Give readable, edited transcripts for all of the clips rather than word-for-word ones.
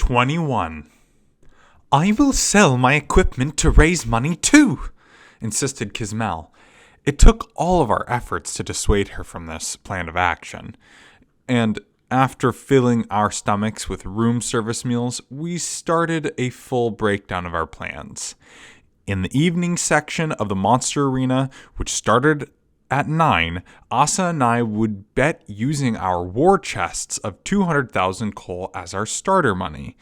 21. I will sell my equipment to raise money too, insisted Kismel. It took all of our efforts to dissuade her from this plan of action, and after filling our stomachs with room service meals, we started a full breakdown of our plans. In the evening section of the Monster Arena, which started at 9, Asa and I would bet using our war chests of 200,000 coal as our starter money.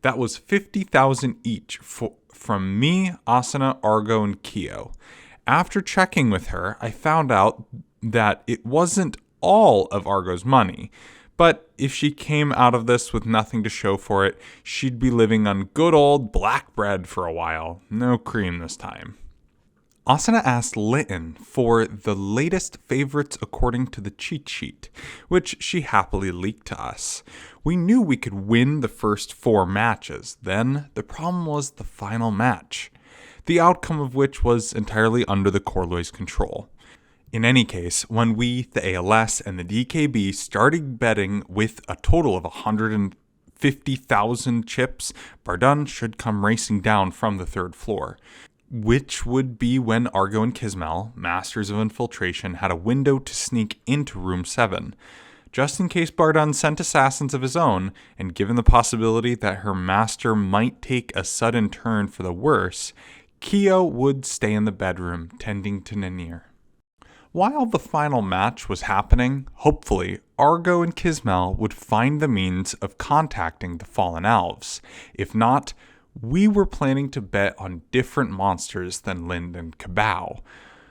That was 50,000 each from me, Asuna, Argo, and Kyo. After checking with her, I found out that it wasn't all of Argo's money. But if she came out of this with nothing to show for it, she'd be living on good old black bread for a while. No cream this time. Asuna asked Litton for the latest favorites according to the cheat sheet, which she happily leaked to us. We knew we could win the first 4 matches. Then the problem was the final match, the outcome of which was entirely under the Corloy's control. In any case, when we, the ALS, and the DKB started betting with a total of 150,000 chips, Bardun should come racing down from the 3rd floor, which would be when Argo and Kismel, masters of infiltration, had a window to sneak into room 7. Just in case Bardun sent assassins of his own, and given the possibility that her master might take a sudden turn for the worse, Kyo would stay in the bedroom, tending to Nanir. While the final match was happening, hopefully, Argo and Kismel would find the means of contacting the fallen elves. If not, we were planning to bet on different monsters than Lind and Kabao.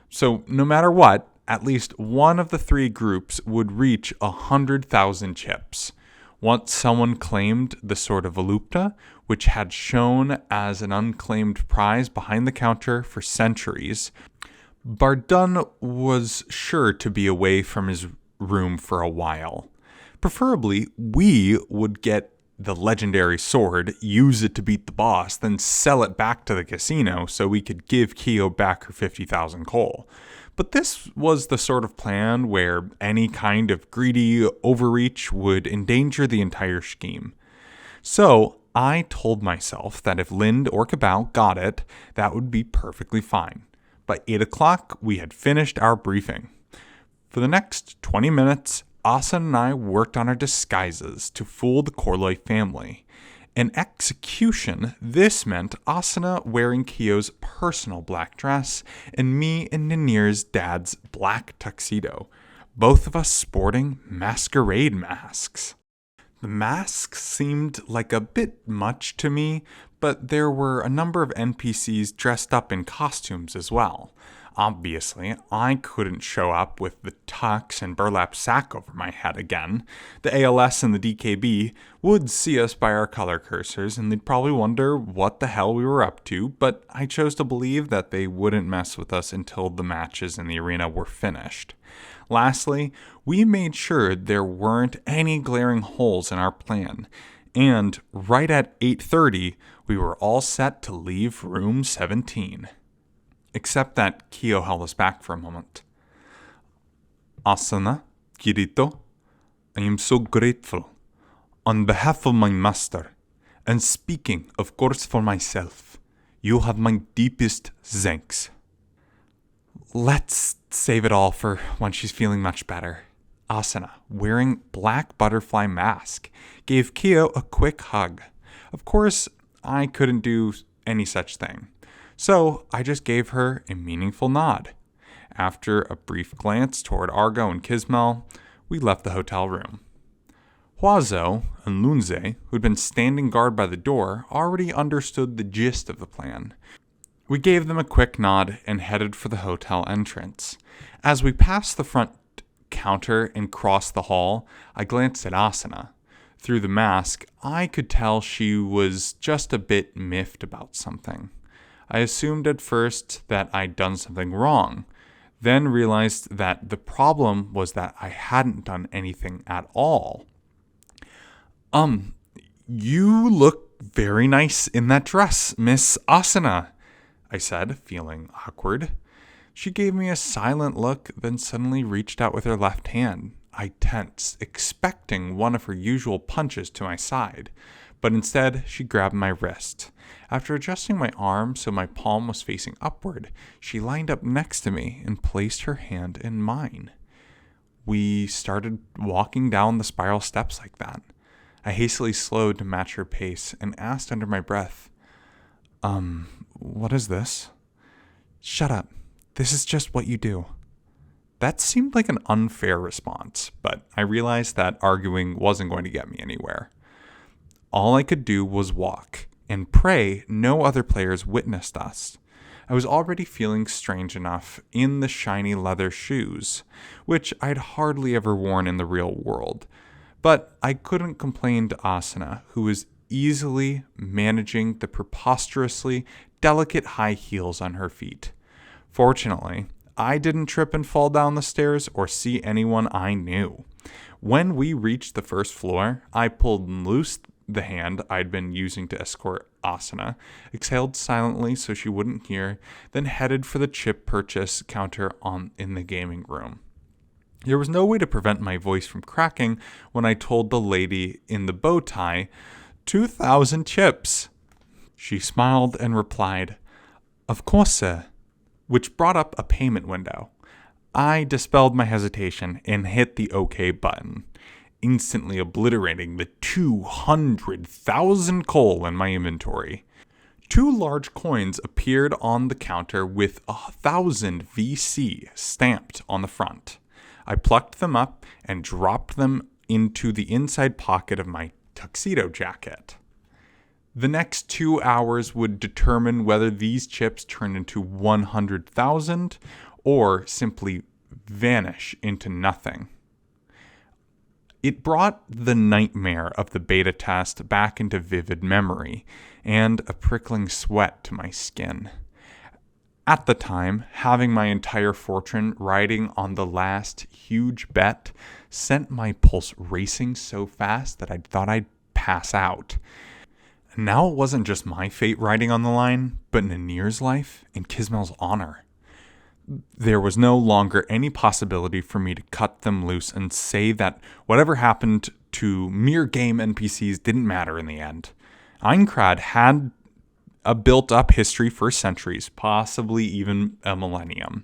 So no matter what, at least one of the 3 groups would reach 100,000 chips. Once someone claimed the Sword of Volupta, which had shown as an unclaimed prize behind the counter for centuries, Bardun was sure to be away from his room for a while. Preferably, we would get the legendary sword, use it to beat the boss, then sell it back to the casino so we could give Kyo back her 50,000 coal. But this was the sort of plan where any kind of greedy overreach would endanger the entire scheme. So I told myself that if Lind or Kabao got it, that would be perfectly fine. By 8 o'clock, we had finished our briefing. For the next 20 minutes, Asa and I worked on our disguises to fool the Corloy family. In execution, this meant Asuna wearing Kyo's personal black dress and me in Nanir's dad's black tuxedo, both of us sporting masquerade masks. The masks seemed like a bit much to me, but there were a number of NPCs dressed up in costumes as well. Obviously, I couldn't show up with the tux and burlap sack over my head again. The ALS and the DKB would see us by our color cursors, and they'd probably wonder what the hell we were up to, but I chose to believe that they wouldn't mess with us until the matches in the arena were finished. Lastly, we made sure there weren't any glaring holes in our plan, and right at 8:30, we were all set to leave room 17. Except that Kyo held us back for a moment. Asuna, Kirito, I am so grateful. On behalf of my master, and speaking, of course, for myself, you have my deepest thanks. Let's save it all for when she's feeling much better. Asuna, wearing black butterfly mask, gave Kyo a quick hug. Of course, I couldn't do any such thing. So I just gave her a meaningful nod. After a brief glance toward Argo and Kismel, we left the hotel room. Huazo and Lunze, who'd been standing guard by the door, already understood the gist of the plan. We gave them a quick nod and headed for the hotel entrance. As we passed the front counter and crossed the hall, I glanced at Asuna. Through the mask, I could tell she was just a bit miffed about something. I assumed at first that I'd done something wrong, then realized that the problem was that I hadn't done anything at all. You look very nice in that dress, Miss Asuna, I said, feeling awkward. She gave me a silent look, then suddenly reached out with her left hand. I tensed, expecting one of her usual punches to my side. but instead she grabbed my wrist. After adjusting my arm so my palm was facing upward, she lined up next to me and placed her hand in mine. We started walking down the spiral steps like that. I hastily slowed to match her pace and asked under my breath, what is this? Shut up. This is just what you do. That seemed like an unfair response, but I realized that arguing wasn't going to get me anywhere. All I could do was walk and pray no other players witnessed us. I was already feeling strange enough in the shiny leather shoes, which I'd hardly ever worn in the real world. But I couldn't complain to Asuna, who was easily managing the preposterously delicate high heels on her feet. Fortunately, I didn't trip and fall down the stairs or see anyone I knew. When we reached the first floor, I pulled loose the hand I'd been using to escort Asuna, exhaled silently so she wouldn't hear, then headed for the chip purchase counter in the gaming room. There was no way to prevent my voice from cracking when I told the lady in the bow tie, 2,000 chips. She smiled and replied, "Of course, sir," which brought up a payment window. I dispelled my hesitation and hit the OK button, instantly obliterating the 200,000 coal in my inventory. 2 large coins appeared on the counter with 1,000 VC stamped on the front. I plucked them up and dropped them into the inside pocket of my tuxedo jacket. The next 2 hours would determine whether these chips turned into 100,000 or simply vanish into nothing. It brought the nightmare of the beta test back into vivid memory and a prickling sweat to my skin. At the time, having my entire fortune riding on the last huge bet sent my pulse racing so fast that I thought I'd pass out. Now it wasn't just my fate riding on the line, but Nanir's life and Kismel's honor. There was no longer any possibility for me to cut them loose and say that whatever happened to mere game NPCs didn't matter in the end. Aincrad had a built-up history for centuries, possibly even a millennium.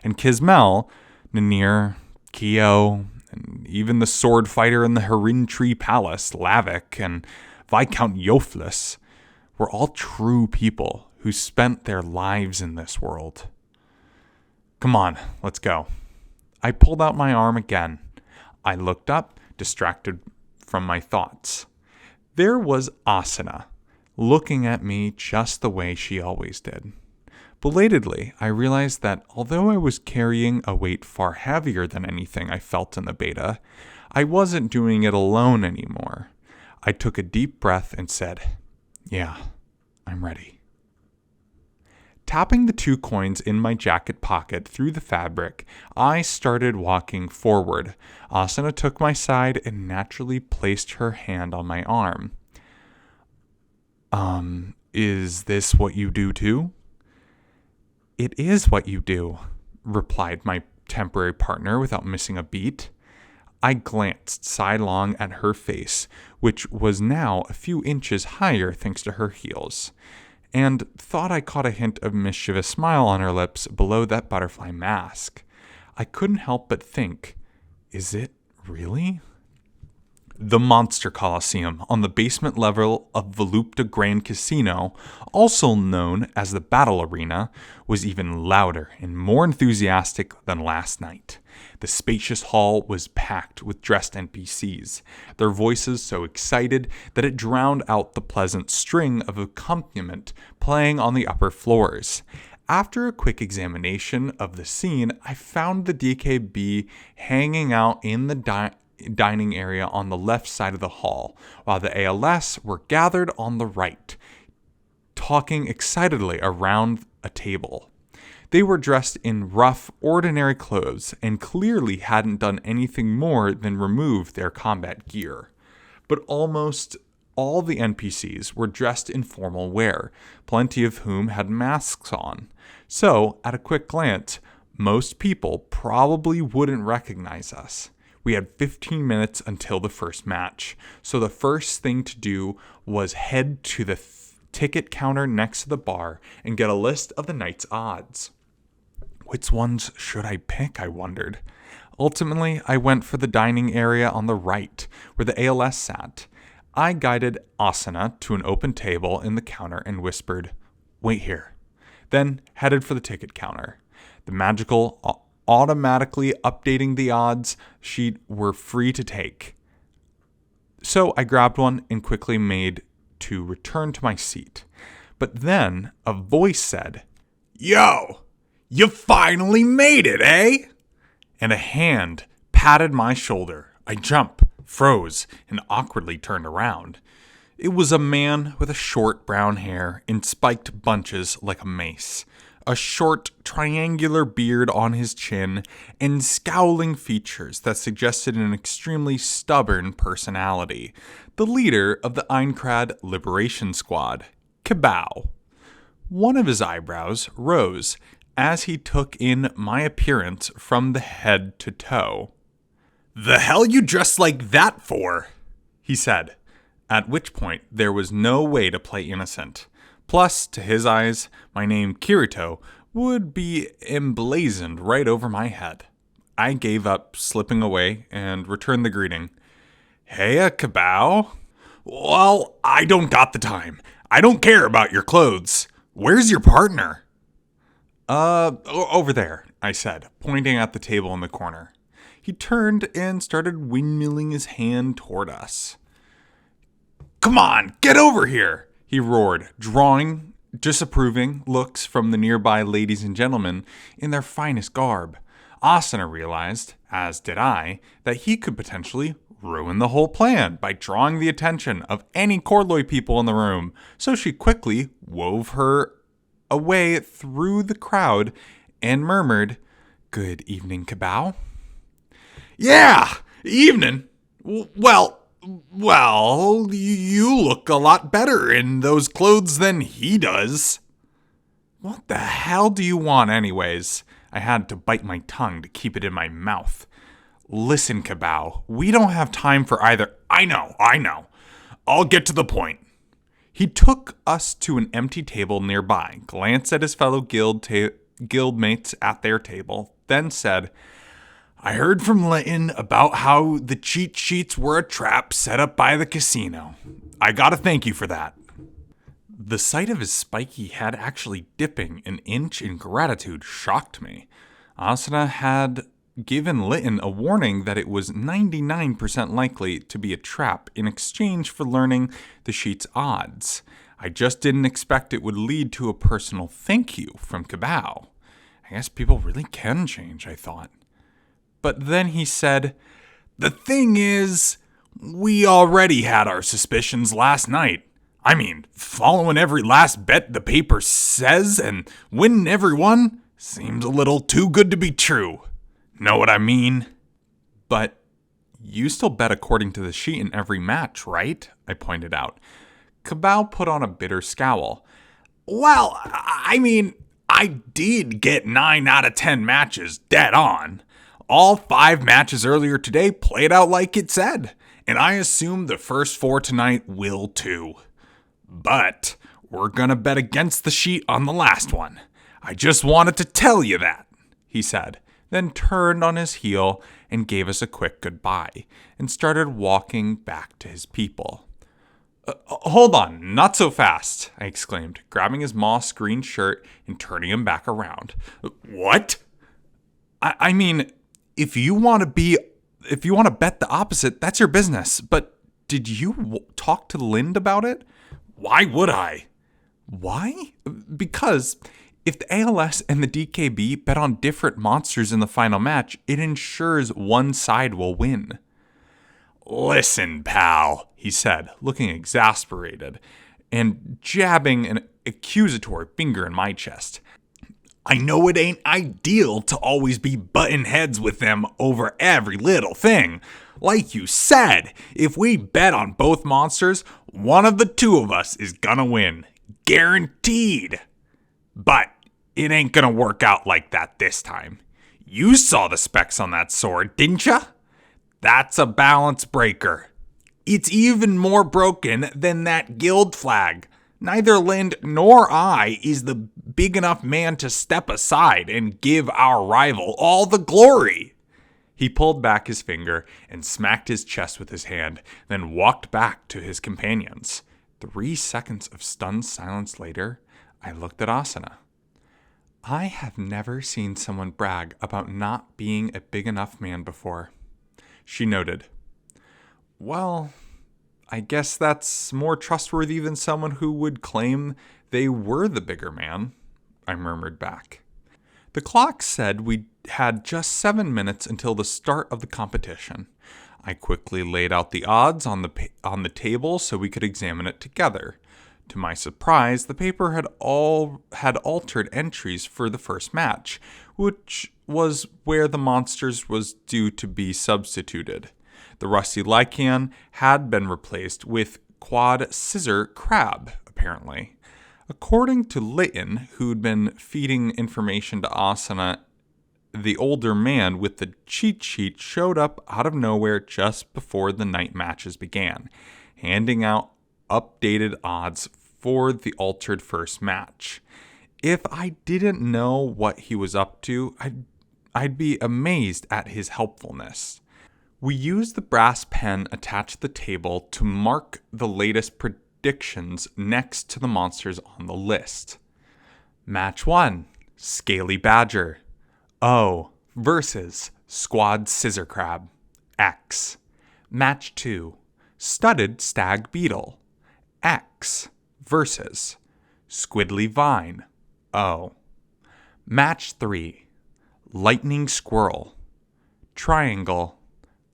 And Kismel, Nanir, Keo, and even the sword fighter in the Harin Tree Palace, Lavik, and Viscount Yoflis, were all true people who spent their lives in this world. Come on, let's go. I pulled out my arm again. I looked up, distracted from my thoughts. There was Asuna, looking at me just the way she always did. Belatedly, I realized that although I was carrying a weight far heavier than anything I felt in the beta, I wasn't doing it alone anymore. I took a deep breath and said, "Yeah, I'm ready." Tapping the 2 coins in my jacket pocket through the fabric, I started walking forward. Asuna took my side and naturally placed her hand on my arm. Is this what you do too?" "It is what you do," replied my temporary partner without missing a beat. I glanced sidelong at her face, which was now a few inches higher thanks to her heels, and thought I caught a hint of mischievous smile on her lips below that butterfly mask. I couldn't help but think, is it really? The Monster Coliseum on the basement level of Volupta Grand Casino, also known as the Battle Arena, was even louder and more enthusiastic than last night. The spacious hall was packed with dressed NPCs, their voices so excited that it drowned out the pleasant string of accompaniment playing on the upper floors. After a quick examination of the scene, I found the DKB hanging out in the dining area on the left side of the hall, while the ALS were gathered on the right, talking excitedly around a table. They were dressed in rough, ordinary clothes and clearly hadn't done anything more than remove their combat gear. But almost all the NPCs were dressed in formal wear, plenty of whom had masks on. So, at a quick glance, most people probably wouldn't recognize us. We had 15 minutes until the first match, so the first thing to do was head to the ticket counter next to the bar and get a list of the night's odds. Which ones should I pick, I wondered. Ultimately, I went for the dining area on the right, where the ALS sat. I guided Asana to an open table in the counter and whispered, "Wait here." Then headed for the ticket counter. The magical, automatically updating the odds sheet were free to take. So I grabbed one and quickly made to return to my seat. But then a voice said, "Yo, you finally made it, eh?" And a hand patted my shoulder. I jumped, froze, and awkwardly turned around. It was a man with a short brown hair in spiked bunches like a mace, a short triangular beard on his chin, and scowling features that suggested an extremely stubborn personality. The leader of the Einkrad Liberation Squad, Kabao. One of his eyebrows rose as he took in my appearance from the head to toe. "The hell you dressed like that for?" he said, at which point there was no way to play innocent. Plus, to his eyes, my name Kirito would be emblazoned right over my head. I gave up slipping away and returned the greeting. "Heya, Kabao." "Well, I don't got the time. I don't care about your clothes. Where's your partner?" Over there," I said, pointing at the table in the corner. He turned and started windmilling his hand toward us. "Come on, get over here," he roared, drawing disapproving looks from the nearby ladies and gentlemen in their finest garb. Asuna realized, as did I, that he could potentially ruin the whole plan by drawing the attention of any Korloi people in the room, so she quickly wove her away through the crowd and murmured, "Good evening, Kabao." "Yeah, evening. Well, you look a lot better in those clothes than he does." "What the hell do you want anyways?" I had to bite my tongue to keep it in my mouth. "Listen, Kabao, we don't have time for either." I know. I'll get to the point." He took us to an empty table nearby, glanced at his fellow guildmates at their table, then said, "I heard from Linton about how the cheat sheets were a trap set up by the casino. I gotta thank you for that." The sight of his spiky head actually dipping an inch in gratitude shocked me. Asuna had given Linton a warning that it was 99% likely to be a trap in exchange for learning the sheet's odds. I just didn't expect it would lead to a personal thank you from Kabao. I guess people really can change, I thought. But then he said, "The thing is, we already had our suspicions last night. I mean, following every last bet the paper says and winning every one seems a little too good to be true. Know what I mean?" "But you still bet according to the sheet in every match, right?" I pointed out. Kabao put on a bitter scowl. "Well, I mean, I did get 9 out of 10 matches dead on. All 5 matches earlier today played out like it said, and I assume the first 4 tonight will too. But we're gonna bet against the sheet on the last one. I just wanted to tell you that," he said, then turned on his heel and gave us a quick goodbye, and started walking back to his people. Hold on, not so fast," I exclaimed, grabbing his moss green shirt and turning him back around. "What?" I mean, if you want to bet the opposite, that's your business. But did you talk to Lind about it?" "Why would I?" "Why? Because if the ALS and the DKB bet on different monsters in the final match, it ensures one side will win." "Listen, pal," he said, looking exasperated and jabbing an accusatory finger in my chest. "I know it ain't ideal to always be butting heads with them over every little thing. Like you said, if we bet on both monsters, one of the two of us is gonna win. Guaranteed. But it ain't gonna work out like that this time. You saw the specs on that sword, didn't ya? That's a balance breaker. It's even more broken than that guild flag. Neither Lind nor I is the big enough man to step aside and give our rival all the glory. He pulled back his finger and smacked his chest with his hand, then walked back to his companions. 3 seconds of stunned silence later, I looked at Asuna. I have never seen someone brag about not being a big enough man before. She noted. Well, I guess that's more trustworthy than someone who would claim they were the bigger man, I murmured back. The clock said we had just 7 minutes until the start of the competition. I quickly laid out the odds on the table so we could examine it together. To my surprise, the paper had altered entries for the first match, which was where the monsters was due to be substituted. The rusty Lycan had been replaced with quad scissor crab, apparently. According to Litton, who'd been feeding information to Asuna, the older man with the cheat sheet showed up out of nowhere just before the night matches began, handing out updated odds for the altered first match. If I didn't know what he was up to, I'd be amazed at his helpfulness. We used the brass pen attached to the table to mark the latest predictions next to the monsters on the list. Match 1, Scaly Badger, O versus Squad Scissor Crab, X. Match 2, Studded Stag Beetle, X versus Squiddly Vine, O. Match 3, Lightning Squirrel, Triangle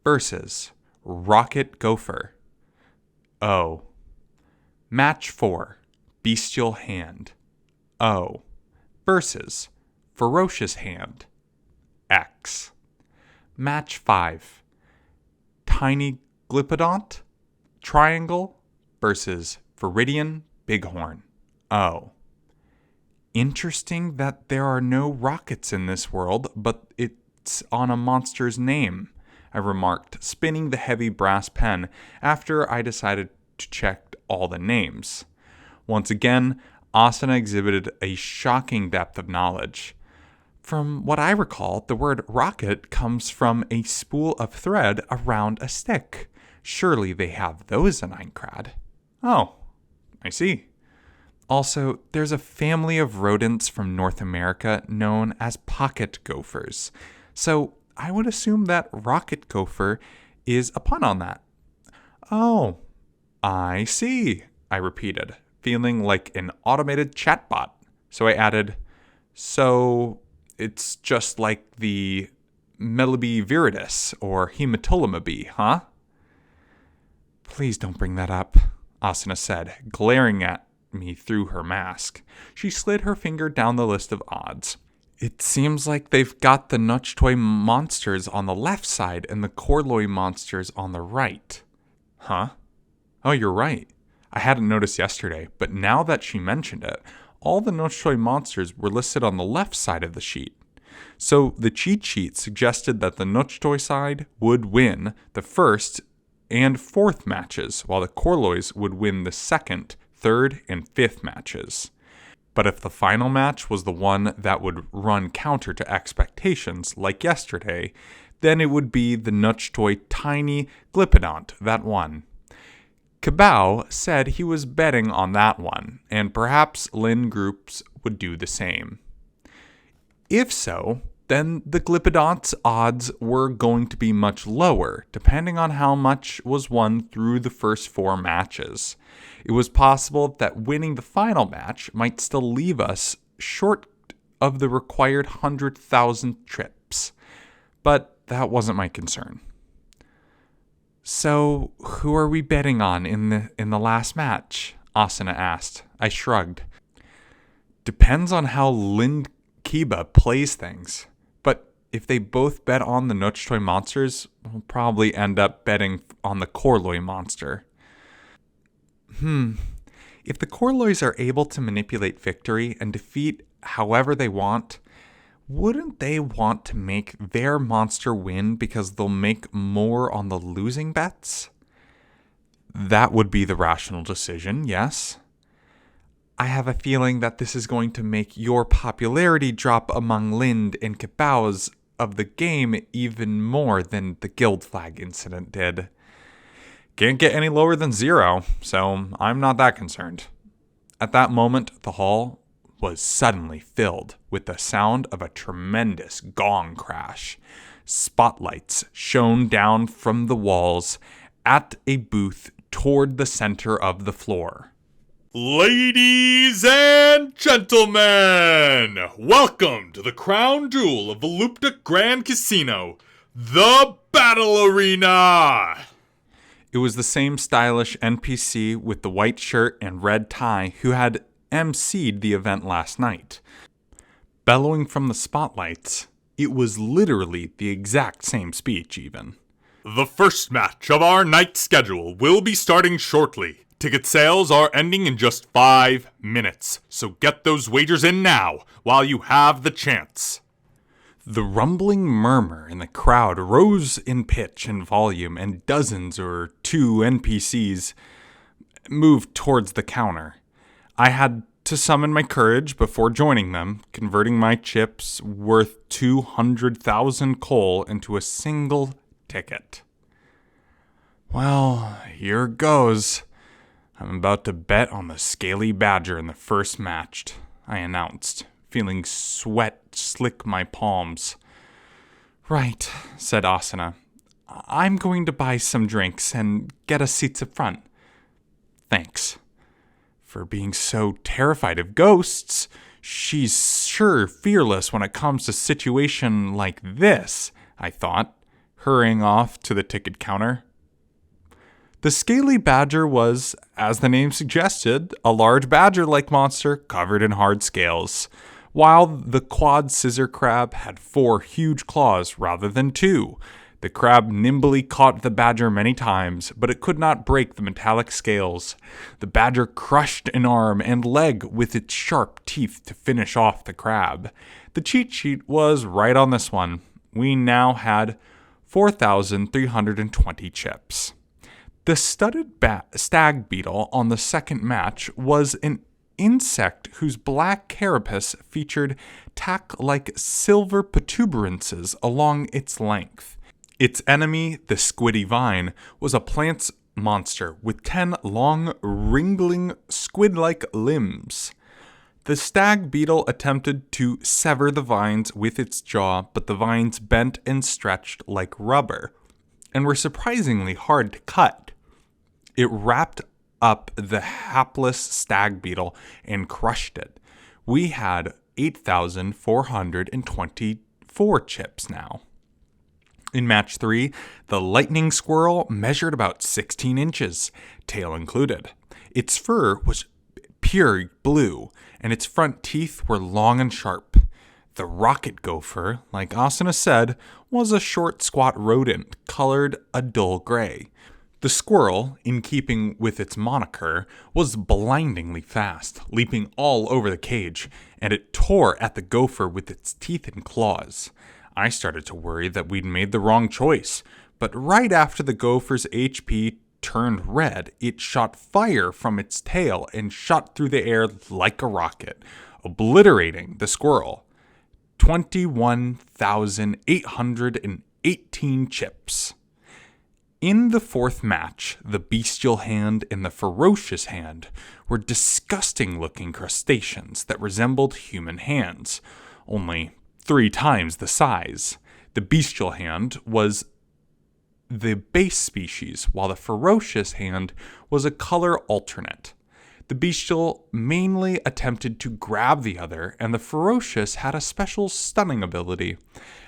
versus Rocket Gopher, O. Match 4, Bestial Hand, O versus Ferocious Hand, X. Match 5, Tiny Glipodont, Triangle versus Viridian Bighorn, O. Interesting that there are no rockets in this world, but it's on a monster's name, I remarked, spinning the heavy brass pen after I decided to check all the names. Once again, Asuna exhibited a shocking depth of knowledge. From what I recall, the word rocket comes from a spool of thread around a stick. Surely they have those in Aincrad. Oh, I see. Also, there's a family of rodents from North America known as pocket gophers. So I would assume that rocket gopher is a pun on that. Oh, I see, I repeated, feeling like an automated chatbot. So I added, so it's just like the Melibi viridis or Hematolomabi, huh? Please don't bring that up, Asuna said, glaring at me through her mask. She slid her finger down the list of odds. It seems like they've got the Notchtoy monsters on the left side and the Korloi monsters on the right. Huh? Oh, you're right. I hadn't noticed yesterday, but now that she mentioned it, all the Notchtoy monsters were listed on the left side of the sheet. So the cheat sheet suggested that the Notchtoy side would win the first and fourth matches, while the Korlois would win the second, third, and fifth matches. But if the final match was the one that would run counter to expectations, like yesterday, then it would be the Notchtoy Tiny Glipodont that won. Cabau said he was betting on that one, and perhaps Lin groups would do the same. If so, then the Glippodont's odds were going to be much lower, depending on how much was won through the first 4 matches. It was possible that winning the final match might still leave us short of the required 100,000 trips, but that wasn't my concern. So, who are we betting on in the last match? Asuna asked. I shrugged. Depends on how Lind Kiba plays things. But if they both bet on the Notchtoy monsters, we'll probably end up betting on the Korloi monster. If the Korlois are able to manipulate victory and defeat however they want, wouldn't they want to make their monster win because they'll make more on the losing bets? That would be the rational decision, yes. I have a feeling that this is going to make your popularity drop among Lind and Kabaos of the game even more than the guild flag incident did. Can't get any lower than 0, so I'm not that concerned. At that moment, the hall was suddenly filled with the sound of a tremendous gong crash. Spotlights shone down from the walls at a booth toward the center of the floor. Ladies and gentlemen, welcome to the crown jewel of Volupta Grand Casino, the Battle Arena! It was the same stylish NPC with the white shirt and red tie who had emceed the event last night. Bellowing from the spotlights, it was literally the exact same speech even. The first match of our night schedule will be starting shortly. Ticket sales are ending in just 5 minutes, so get those wagers in now while you have the chance. The rumbling murmur in the crowd rose in pitch and volume, and dozens or 2 NPCs moved towards the counter. I had to summon my courage before joining them, converting my chips worth 200,000 coal into a single ticket. Well, here goes. I'm about to bet on the Scaly Badger in the first match, I announced, feeling sweat slick my palms. Right, said Asuna. I'm going to buy some drinks and get us seats up front. Thanks. For being so terrified of ghosts, she's sure fearless when it comes to a situation like this, I thought, hurrying off to the ticket counter. The Scaly Badger was, as the name suggested, a large badger-like monster covered in hard scales, while the quad scissor crab had 4 huge claws rather than 2. The crab nimbly caught the badger many times, but it could not break the metallic scales. The badger crushed an arm and leg with its sharp teeth to finish off the crab. The cheat sheet was right on this one. We now had 4,320 chips. The studded stag beetle on the second match was an insect whose black carapace featured tack-like silver protuberances along its length. Its enemy, the squiddy vine, was a plant monster with 10 long, wriggling, squid-like limbs. The stag beetle attempted to sever the vines with its jaw, but the vines bent and stretched like rubber, and were surprisingly hard to cut. It wrapped up the hapless stag beetle and crushed it. We had 8,424 chips now. In match 3, the lightning squirrel measured about 16 inches, tail included. Its fur was pure blue, and its front teeth were long and sharp. The rocket gopher, like Asuna said, was a short, squat rodent, colored a dull gray. The squirrel, in keeping with its moniker, was blindingly fast, leaping all over the cage, and it tore at the gopher with its teeth and claws. I started to worry that we'd made the wrong choice, but right after the gopher's HP turned red, it shot fire from its tail and shot through the air like a rocket, obliterating the squirrel. 21,818 chips. In the fourth match, the bestial hand and the ferocious hand were disgusting-looking crustaceans that resembled human hands, only 3 times the size. The bestial hand was the base species, while the ferocious hand was a color alternate. The bestial mainly attempted to grab the other, and the ferocious had a special stunning ability.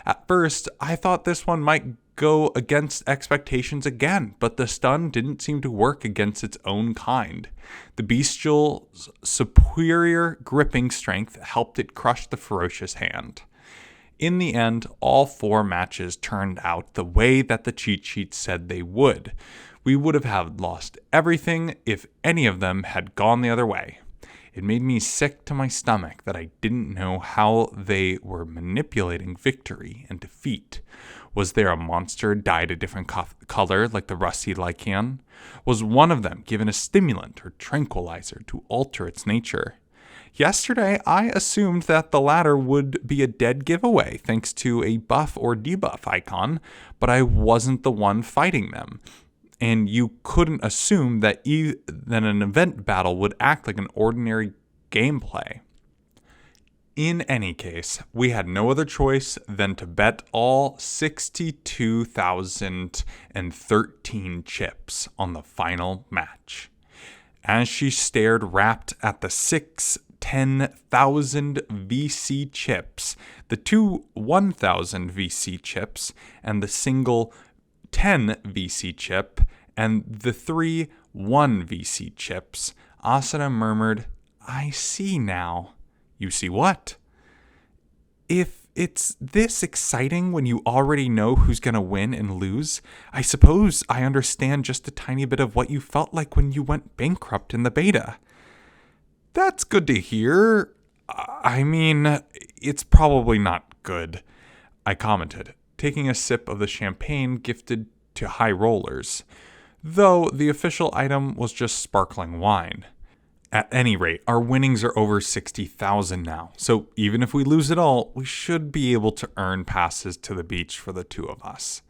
At first, I thought this one might go against expectations again, but the stun didn't seem to work against its own kind. The bestial's superior gripping strength helped it crush the ferocious hand. In the end, all 4 matches turned out the way that the cheat sheet said they would. We would have lost everything if any of them had gone the other way. It made me sick to my stomach that I didn't know how they were manipulating victory and defeat. Was there a monster dyed a different color like the rusty lichen? Was one of them given a stimulant or tranquilizer to alter its nature? Yesterday, I assumed that the latter would be a dead giveaway thanks to a buff or debuff icon, but I wasn't the one fighting them. And you couldn't assume that an event battle would act like an ordinary gameplay. In any case, we had no other choice than to bet all 62,013 chips on the final match. As she stared rapt at the 10,000 VC chips, the two 1,000 VC chips, and the single 10 VC chip, and the three 1 VC chips, Asuna murmured, "I see now." "You see what?" "If it's this exciting when you already know who's going to win and lose, I suppose I understand just a tiny bit of what you felt like when you went bankrupt in the beta." "That's good to hear. I mean, it's probably not good," I commented, taking a sip of the champagne gifted to high rollers, though the official item was just sparkling wine. At any rate, our winnings are over 60,000 now, so even if we lose it all, we should be able to earn passes to the beach for the two of us.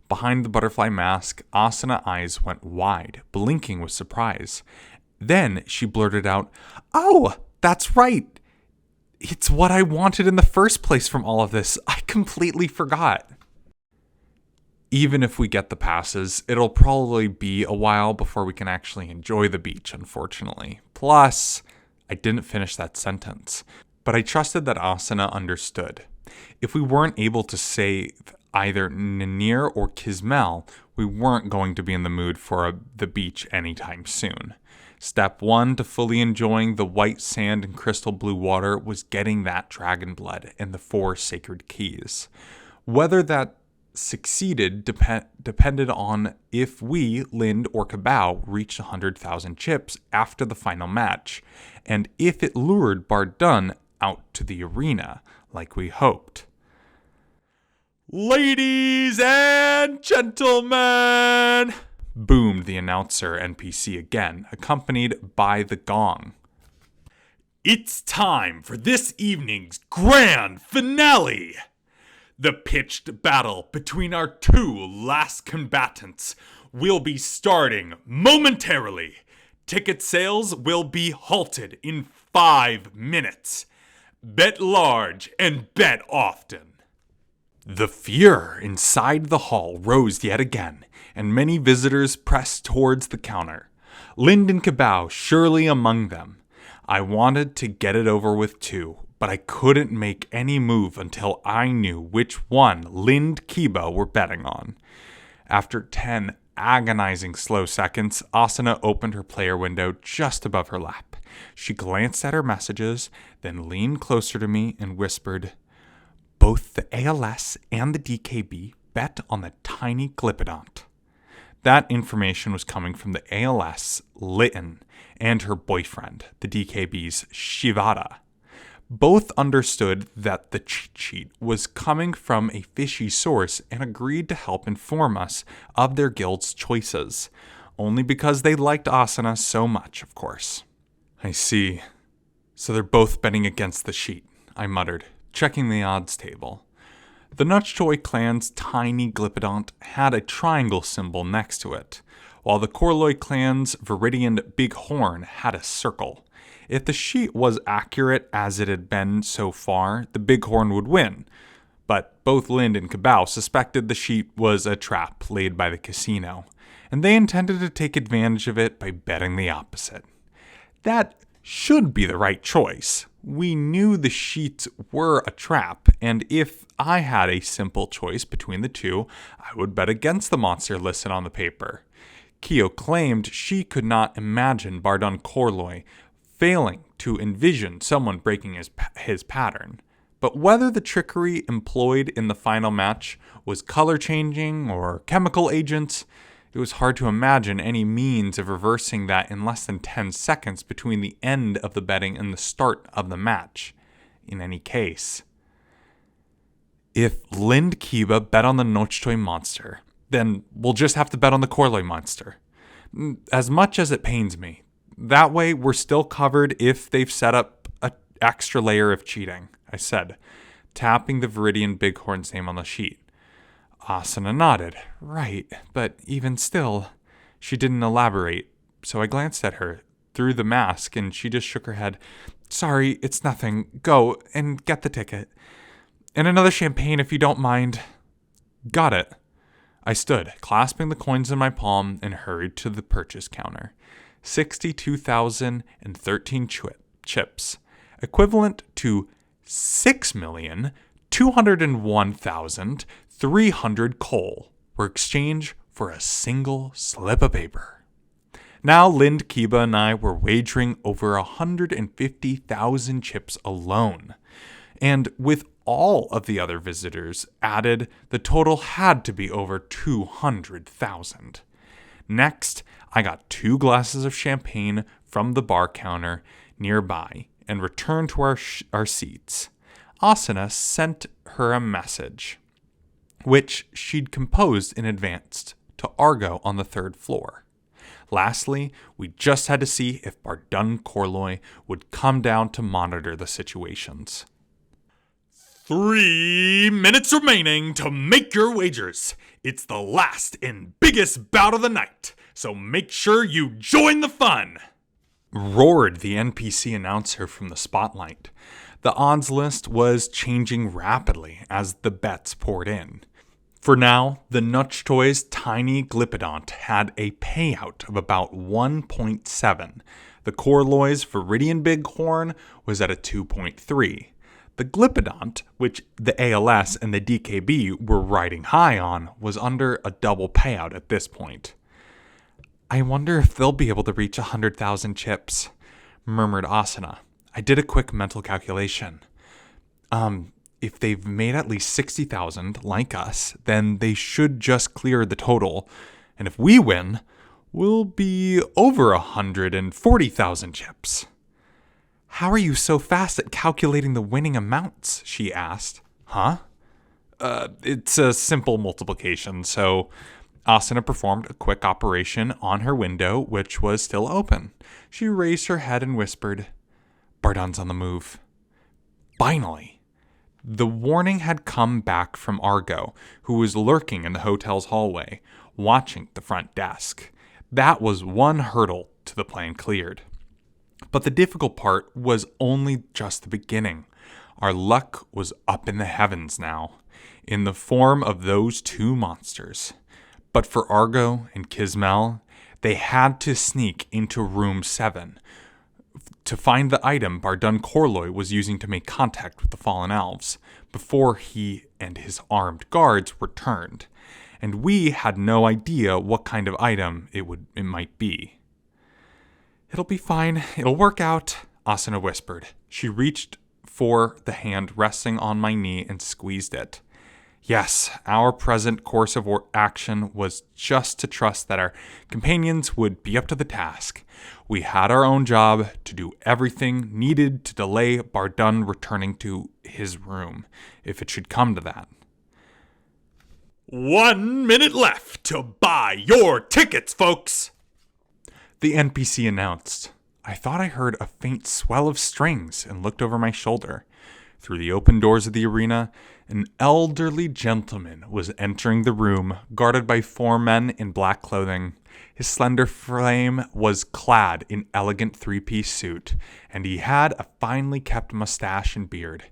Behind the butterfly mask, Asuna's eyes went wide, blinking with surprise. Then she blurted out, "Oh, that's right. It's what I wanted in the first place from all of this. I completely forgot." Even if we get the passes, it'll probably be a while before we can actually enjoy the beach, unfortunately. Plus, I didn't finish that sentence, but I trusted that Asuna understood. If we weren't able to save either Ninir or Kismel, we weren't going to be in the mood for the beach anytime soon. Step 1 to fully enjoying the white sand and crystal blue water was getting that dragon blood and the 4 sacred keys. Whether that succeeded depended on if we, Lind, or Kabao reached 100,000 chips after the final match, and if it lured Bardun out to the arena, like we hoped. "Ladies and gentlemen," boomed the announcer NPC again, accompanied by the gong. "It's time for this evening's grand finale! The pitched battle between our two last combatants will be starting momentarily. Ticket sales will be halted in 5 minutes. Bet large and bet often." The fear inside the hall rose yet again, and many visitors pressed towards the counter. Lind and Kabao surely among them. I wanted to get it over with too, but I couldn't make any move until I knew which one Lind Kiba were betting on. After 10 agonizing slow seconds, Asuna opened her player window just above her lap. She glanced at her messages, then leaned closer to me and whispered, "Both the ALS and the DKB bet on the tiny Glipodont." That information was coming from the ALS, Litten, and her boyfriend, the DKB's Shivada. Both understood that the cheat sheet was coming from a fishy source and agreed to help inform us of their guild's choices, only because they liked Asuna so much, of course. "I see. So they're both betting against the sheet," I muttered, checking the odds table. The Nutchoy clan's tiny Glipodont had a triangle symbol next to it, while the Korloy clan's Viridian Big Horn had a circle. If the sheet was accurate as it had been so far, the Big Horn would win. But both Lind and Kabao suspected the sheet was a trap laid by the casino, and they intended to take advantage of it by betting the opposite. That should be the right choice. We knew the sheets were a trap, and if I had a simple choice between the two, I would bet against the monster listed on the paper. Kyo claimed she could not imagine Bardun Korloy failing to envision someone breaking his pattern. But whether the trickery employed in the final match was color changing or chemical agents, It was hard to imagine any means of reversing that in less than 10 seconds between the end of the betting and the start of the match. In any case, if Lind Kiba bet on the Nochtoi monster, then we'll just have to bet on the Korloi monster. As much as it pains me, that way we're still covered if they've set up an extra layer of cheating, I said, tapping the Viridian Bighorn's name on the sheet. Asuna nodded. Right, but even still, she didn't elaborate, so I glanced at her through the mask and she just shook her head. Sorry, it's nothing. Go and get the ticket. And another champagne if you don't mind. Got it. I stood, clasping the coins in my palm, and hurried to the purchase counter. 62,013 chips, equivalent to 6,201,300 coal, were exchanged for a single slip of paper. Now Lind Kiba and I were wagering over 150,000 chips alone. And with all of the other visitors added, the total had to be over 200,000. Next, I got 2 glasses of champagne from the bar counter nearby and returned to our seats. Asuna sent her a message, which she'd composed in advance to Argo on the 3rd floor. Lastly, we just had to see if Bardun Korloi would come down to monitor the situations. 3 minutes remaining to make your wagers. It's the last and biggest bout of the night, so make sure you join the fun! Roared the NPC announcer from the spotlight. The odds list was changing rapidly as the bets poured in. For now, the Nochtoi's tiny Glipidont had a payout of about 1.7. The Korloi's Viridian Bighorn was at a 2.3. The Glipidont, which the ALS and the DKB were riding high on, was under a double payout at this point. I wonder if they'll be able to reach 100,000 chips, murmured Asuna. I did a quick mental calculation. If they've made at least 60,000, like us, then they should just clear the total. And if we win, we'll be over 140,000 chips. How are you so fast at calculating the winning amounts? She asked. Huh? It's a simple multiplication, so Asuna performed a quick operation on her window, which was still open. She raised her head and whispered, Bardun's on the move. Finally. The warning had come back from Argo, who was lurking in the hotel's hallway, watching the front desk. That was one hurdle to the plan cleared. But the difficult part was only just the beginning. Our luck was up in the heavens now, in the form of those 2 monsters. But for Argo and Kismel, they had to sneak into room 7 to find the item Bardun Korloi was using to make contact with the fallen elves before he and his armed guards returned. And we had no idea what kind of item it might be. It'll be fine. It'll work out, Asuna whispered. She reached for the hand resting on my knee and squeezed it. Yes, our present course of action was just to trust that our companions would be up to the task. We had our own job to do everything needed to delay Bardun returning to his room, if it should come to that. 1 minute left to buy your tickets, folks! The NPC announced. I thought I heard a faint swell of strings and looked over my shoulder. Through the open doors of the arena, an elderly gentleman was entering the room, guarded by 4 men in black clothing. His slender frame was clad in elegant 3-piece suit, and he had a finely kept mustache and beard.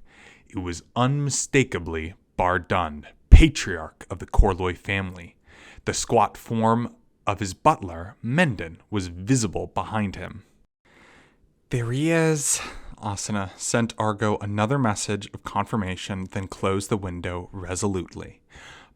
It was unmistakably Bardun, patriarch of the Korloi family. The squat form of his butler, Mendon, was visible behind him. There he is. Asuna sent Argo another message of confirmation, then closed the window resolutely.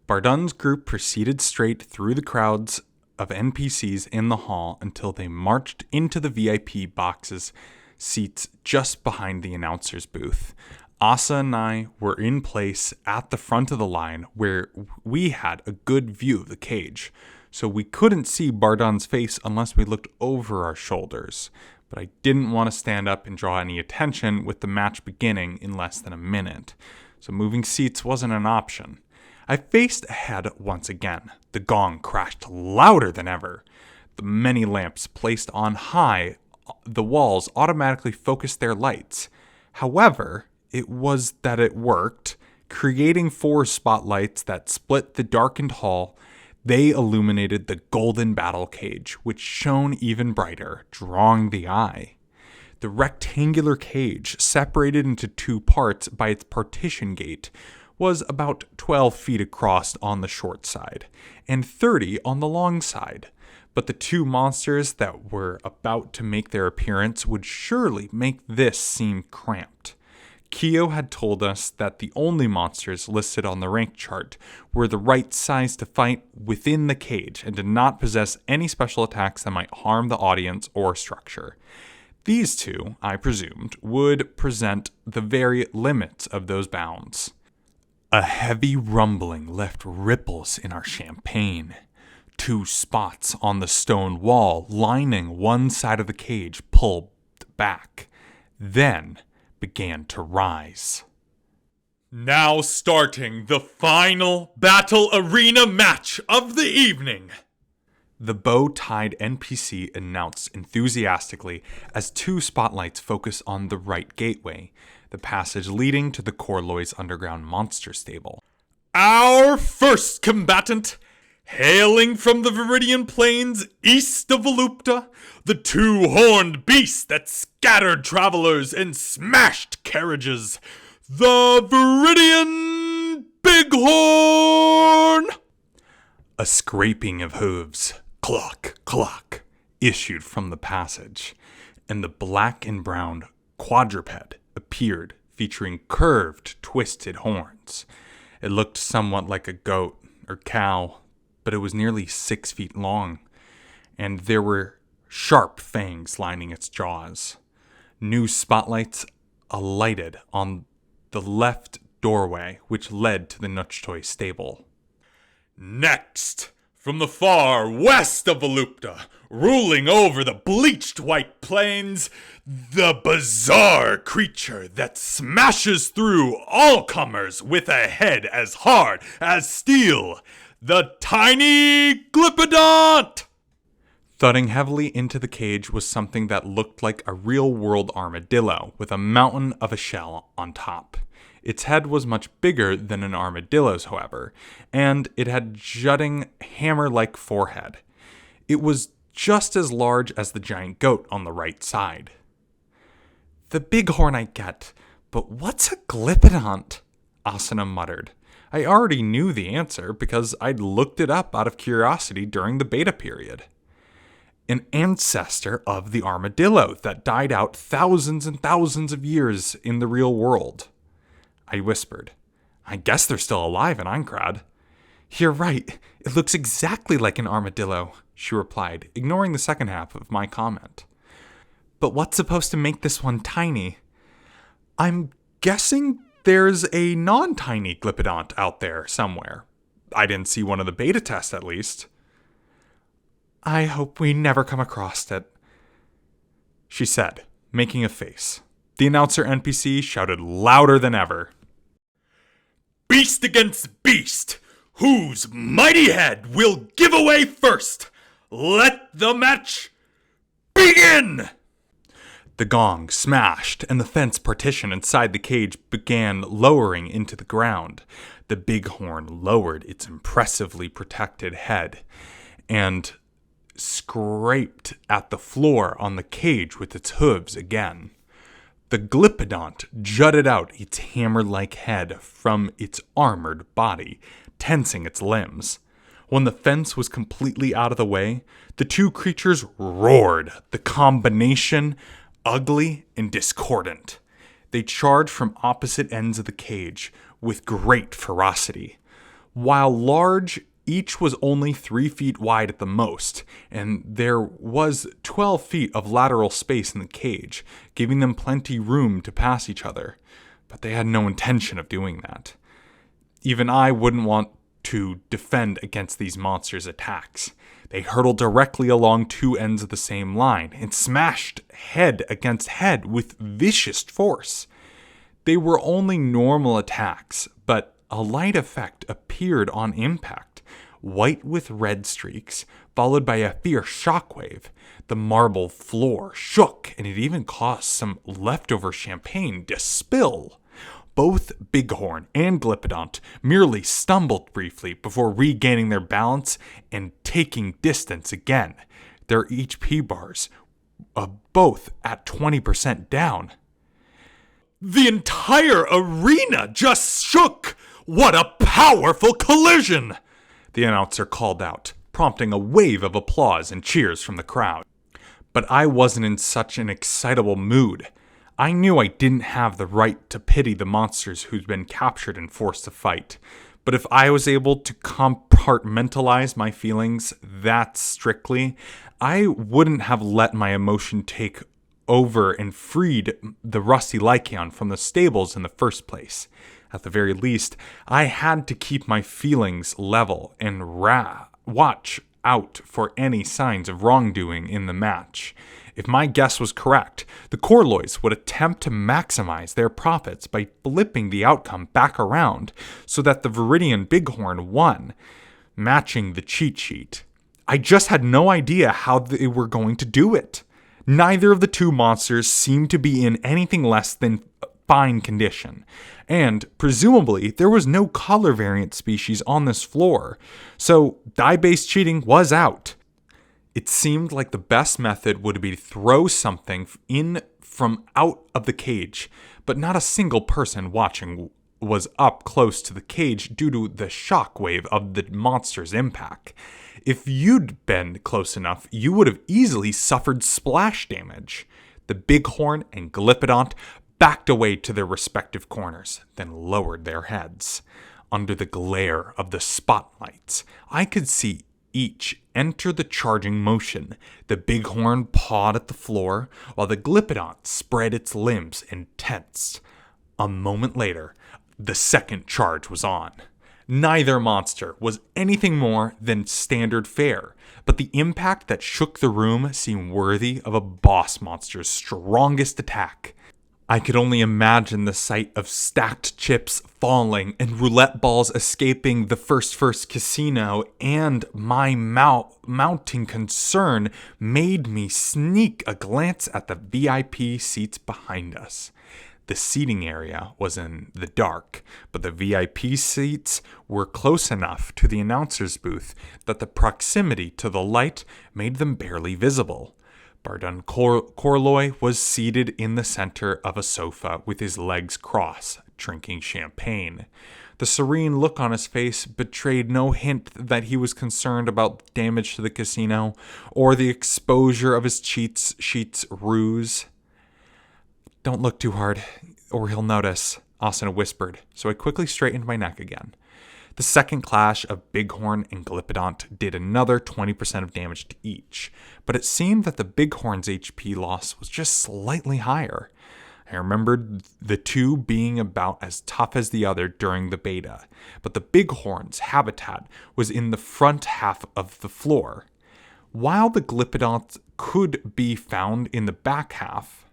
Bardun's group proceeded straight through the crowds of NPCs in the hall until they marched into the VIP boxes seats just behind the announcer's booth. Asa and I were in place at the front of the line where we had a good view of the cage. so we couldn't see Bardon's face unless we looked over our shoulders. But I didn't want to stand up and draw any attention with the match beginning in less than a minute, so moving seats wasn't an option. I faced ahead once again. The gong crashed louder than ever. The many lamps placed on high the walls automatically focused their lights. However, it worked, creating 4 spotlights that split the darkened hall. They illuminated the golden battle cage, which shone even brighter, drawing the eye. The rectangular cage, separated into 2 parts by its partition gate, was about 12 feet across on the short side, and 30 on the long side. But the 2 monsters that were about to make their appearance would surely make this seem cramped. Kyo had told us that the only monsters listed on the rank chart were the right size to fight within the cage and did not possess any special attacks that might harm the audience or structure. These 2, I presumed, would present the very limits of those bounds. A heavy rumbling left ripples in our champagne. 2 spots on the stone wall lining one side of the cage pulled back, then began to rise. Now starting the final battle arena match of the evening. The bow-tied NPC announced enthusiastically as 2 spotlights focus on the right gateway, the passage leading to the Corloy's underground monster stable. Our first combatant, hailing from the Viridian Plains east of Volupta, the 2-horned beast that scattered travelers and smashed carriages, the Viridian Bighorn! A scraping of hooves, cluck, cluck, issued from the passage, and the black and brown quadruped appeared, featuring curved, twisted horns. It looked somewhat like a goat or cow, but it was nearly 6 feet long, and there were sharp fangs lining its jaws. New spotlights alighted on the left doorway, which led to the Nutchtoy stable. Next, from the far west of Volupta, ruling over the bleached white plains, the bizarre creature that smashes through all comers with a head as hard as steel, the tiny Glypodont! Thudding heavily into the cage was something that looked like a real-world armadillo with a mountain of a shell on top. Its head was much bigger than an armadillo's, however, and it had jutting hammer-like forehead. It was just as large as the giant goat on the right side. The bighorn I get, but what's a Glypodont? Asuna muttered. I already knew the answer because I'd looked it up out of curiosity during the beta period. An ancestor of the armadillo that died out thousands and thousands of years in the real world. I whispered. I guess they're still alive in Aincrad. You're right. It looks exactly like an armadillo, she replied, ignoring the second half of my comment. But what's supposed to make this one tiny? I'm guessing there's a non-tiny Glypodont out there somewhere. I didn't see one of the beta tests, at least. I hope we never come across it, she said, making a face. The announcer NPC shouted louder than ever. Beast against beast! Whose mighty head will give away first? Let the match begin! The gong smashed, and the fence partition inside the cage began lowering into the ground. The bighorn lowered its impressively protected head and scraped at the floor on the cage with its hooves again. The Glypodont jutted out its hammer-like head from its armored body, tensing its limbs. When the fence was completely out of the way, the 2 creatures roared, the combination ugly and discordant. They charged from opposite ends of the cage with great ferocity. While large, each was only 3 feet wide at the most, and there was 12 feet of lateral space in the cage, giving them plenty room to pass each other. But they had no intention of doing that. Even I wouldn't want to defend against these monsters' attacks. They hurtled directly along two ends of the same line and smashed head against head with vicious force. They were only normal attacks, but a light effect appeared on impact, white with red streaks, followed by a fierce shockwave. The marble floor shook, and it even caused some leftover champagne to spill. Both Bighorn and Glypodont merely stumbled briefly before regaining their balance and taking distance again, their HP bars both at 20% down. The entire arena just shook! What a powerful collision! The announcer called out, prompting a wave of applause and cheers from the crowd. But I wasn't in such an excitable mood. I knew I didn't have the right to pity the monsters who'd been captured and forced to fight. But if I was able to compartmentalize my feelings that strictly, I wouldn't have let my emotion take over and freed the rusty Lycaon from the stables in the first place. At the very least, I had to keep my feelings level and watch out for any signs of wrongdoing in the match. If my guess was correct, the Corloys would attempt to maximize their profits by flipping the outcome back around so that the Viridian Bighorn won, matching the cheat sheet. I just had no idea how they were going to do it. Neither of the two monsters seemed to be in anything less than fine condition, and presumably there was no color variant species on this floor, so die-based cheating was out. It seemed like the best method would be to throw something in from out of the cage, but not a single person watching was up close to the cage due to the shockwave of the monster's impact. If you'd been close enough, you would have easily suffered splash damage. The Bighorn and Glypodont backed away to their respective corners, then lowered their heads. Under the glare of the spotlights, I could see each enter the charging motion. The Bighorn pawed at the floor, while the Glypodont spread its limbs and tensed. A moment later, the second charge was on. Neither monster was anything more than standard fare, but the impact that shook the room seemed worthy of a boss monster's strongest attack. I could only imagine the sight of stacked chips falling and roulette balls escaping the first casino, and my mounting concern made me sneak a glance at the VIP seats behind us. The seating area was in the dark, but the VIP seats were close enough to the announcer's booth that the proximity to the light made them barely visible. Bardun Corloy was seated in the center of a sofa with his legs crossed, drinking champagne. The serene look on his face betrayed no hint that he was concerned about damage to the casino or the exposure of his sheets ruse. "Don't look too hard, or he'll notice," Asuna whispered, so I quickly straightened my neck again. The second clash of Bighorn and Glypodont did another 20% of damage to each, but it seemed that the Bighorn's HP loss was just slightly higher. I remembered the two being about as tough as the other during the beta, but the Bighorn's habitat was in the front half of the floor, while the Glypodont could be found in the back half.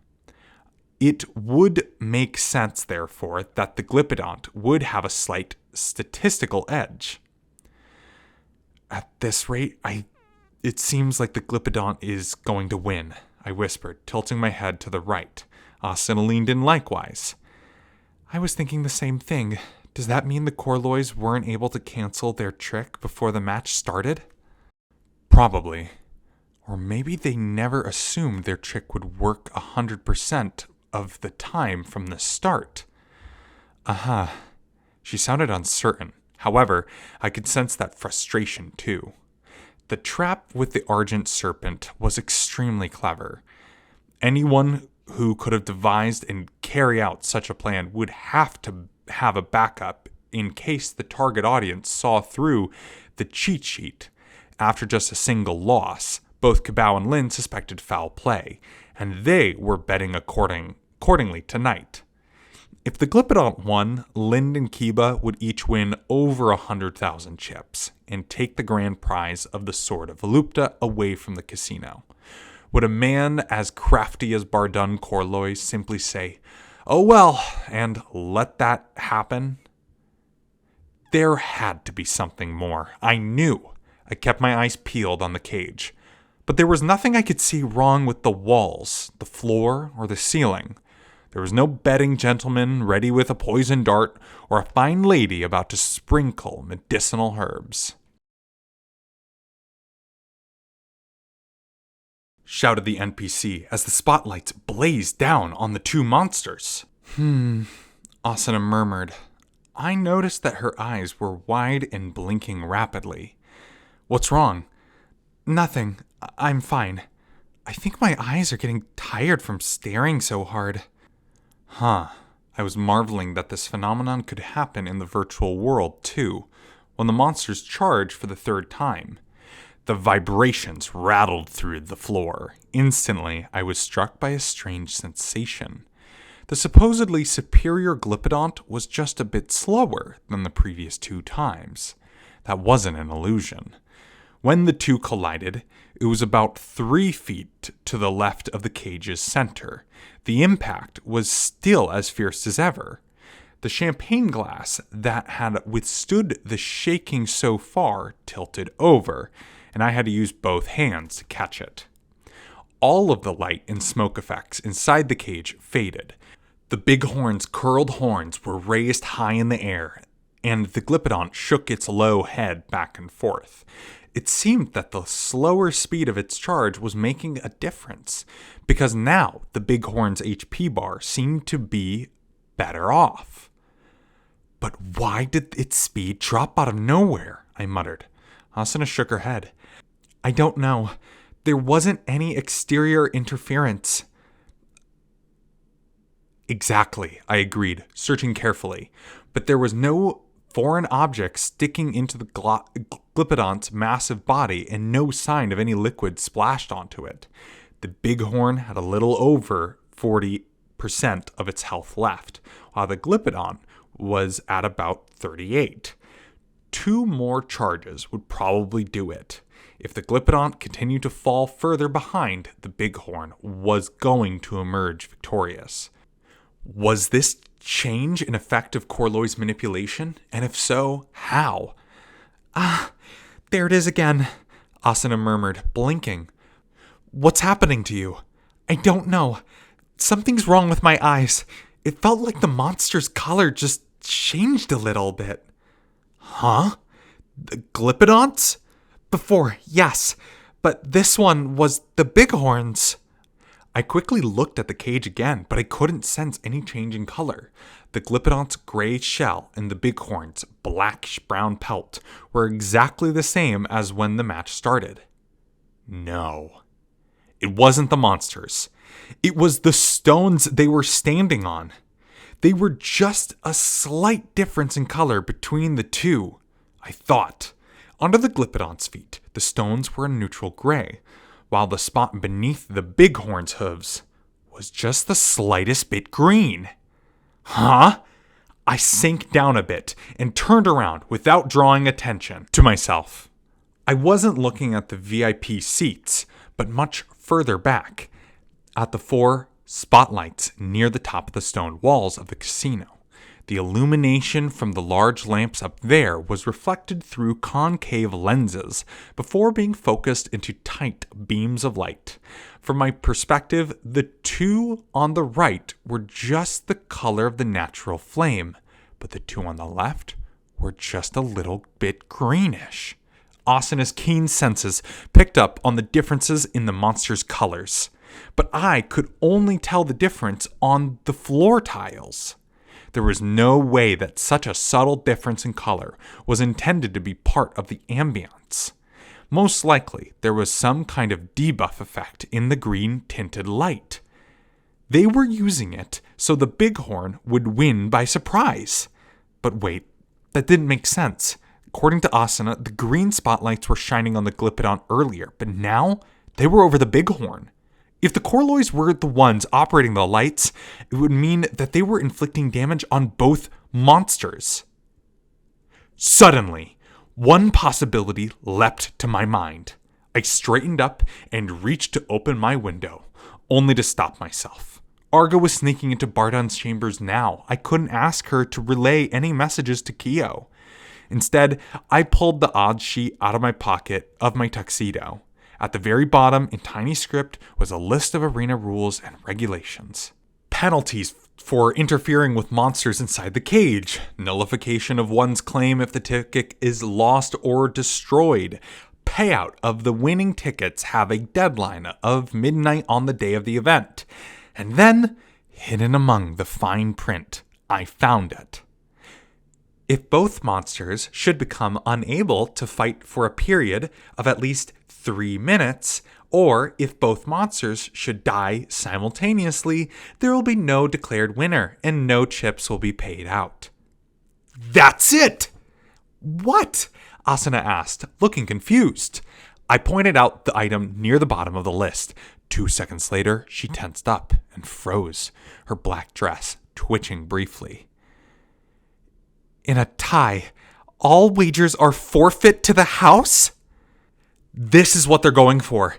It would make sense, therefore, that the Glypodont would have a slight statistical edge. "At this rate, it seems like the Glypodont is going to win," I whispered, tilting my head to the right. Asuna leaned in likewise. "I was thinking the same thing. Does that mean the Corloys weren't able to cancel their trick before the match started?" "Probably. Or maybe they never assumed their trick would work 100% of the time from the start." She sounded uncertain. However, I could sense that frustration too. The trap with the Argent Serpent was extremely clever. Anyone who could have devised and carry out such a plan would have to have a backup in case the target audience saw through the cheat sheet. After just a single loss, both Cabal and Lin suspected foul play, and they were betting accordingly tonight. If the Glyptodont won, Lind and Kiba would each win over 100,000 chips and take the grand prize of the Sword of Volupta away from the casino. Would a man as crafty as Bardun Corloy simply say, "Oh well," and let that happen? There had to be something more. I knew. I kept my eyes peeled on the cage. But there was nothing I could see wrong with the walls, the floor, or the ceiling. There was no betting gentleman ready with a poisoned dart, or a fine lady about to sprinkle medicinal herbs. Shouted the NPC as the spotlights blazed down on the two monsters. Asuna murmured. I noticed that her eyes were wide and blinking rapidly. What's wrong? Nothing. I'm fine. I think my eyes are getting tired from staring so hard. I was marveling that this phenomenon could happen in the virtual world, too, when the monsters charged for the third time. The vibrations rattled through the floor. Instantly, I was struck by a strange sensation. The supposedly superior Glyptodont was just a bit slower than the previous two times. That wasn't an illusion. When the two collided, it was about 3 feet to the left of the cage's center. The impact was still as fierce as ever. The champagne glass that had withstood the shaking so far tilted over, and I had to use both hands to catch it. All of the light and smoke effects inside the cage faded. The bighorn's curled horns were raised high in the air, and the Glyptodont shook its low head back and forth. It seemed that the slower speed of its charge was making a difference, because now the bighorn's HP bar seemed to be better off. But why did its speed drop out of nowhere? I muttered. Asuna shook her head. I don't know. There wasn't any exterior interference. Exactly, I agreed, searching carefully. But there was no foreign object sticking into the Glyptodont's massive body and no sign of any liquid splashed onto it. The bighorn had a little over 40% of its health left, while the Glyptodont was at about 38. 2 more charges would probably do it. If the Glyptodont continued to fall further behind, the bighorn was going to emerge victorious. Was this change an effect of Corloy's manipulation? And if so, how? There it is again, Asuna murmured, blinking. What's happening to you? I don't know. Something's wrong with my eyes. It felt like the monster's color just changed a little bit. Huh? The Glyptodonts? Before, yes, but this one was the bighorn's. I quickly looked at the cage again, but I couldn't sense any change in color. The Glyptodont's gray shell and the bighorn's blackish-brown pelt were exactly the same as when the match started. No. It wasn't the monsters. It was the stones they were standing on. They were just a slight difference in color between the two, I thought. Under the Glyptodont's feet, the stones were a neutral gray, while the spot beneath the bighorn's hooves was just the slightest bit green. Huh? I sank down a bit and turned around without drawing attention to myself. I wasn't looking at the VIP seats, but much further back, at the 4 spotlights near the top of the stone walls of the casino. The illumination from the large lamps up there was reflected through concave lenses before being focused into tight beams of light. From my perspective, the 2 on the right were just the color of the natural flame, but the 2 on the left were just a little bit greenish. Asuna's keen senses picked up on the differences in the monster's colors, but I could only tell the difference on the floor tiles. There was no way that such a subtle difference in color was intended to be part of the ambience. Most likely, there was some kind of debuff effect in the green-tinted light. They were using it so the bighorn would win by surprise. But wait, that didn't make sense. According to Asuna, the green spotlights were shining on the Glyptodont earlier, but now they were over the bighorn. If the Corloys were the ones operating the lights, it would mean that they were inflicting damage on both monsters. Suddenly, one possibility leapt to my mind. I straightened up and reached to open my window, only to stop myself. Argo was sneaking into Bardon's chambers now. I couldn't ask her to relay any messages to Kyo. Instead, I pulled the odds sheet out of my pocket of my tuxedo. At the very bottom, in tiny script, was a list of arena rules and regulations. Penalties for interfering with monsters inside the cage. Nullification of one's claim if the ticket is lost or destroyed. Payout of the winning tickets have a deadline of midnight on the day of the event. And then, hidden among the fine print, I found it. If both monsters should become unable to fight for a period of at least 3 minutes, or if both monsters should die simultaneously, there will be no declared winner and no chips will be paid out. That's it! What? Asuna asked, looking confused. I pointed out the item near the bottom of the list. 2 seconds later, she tensed up and froze, her black dress twitching briefly. In a tie, all wagers are forfeit to the house? This is what they're going for.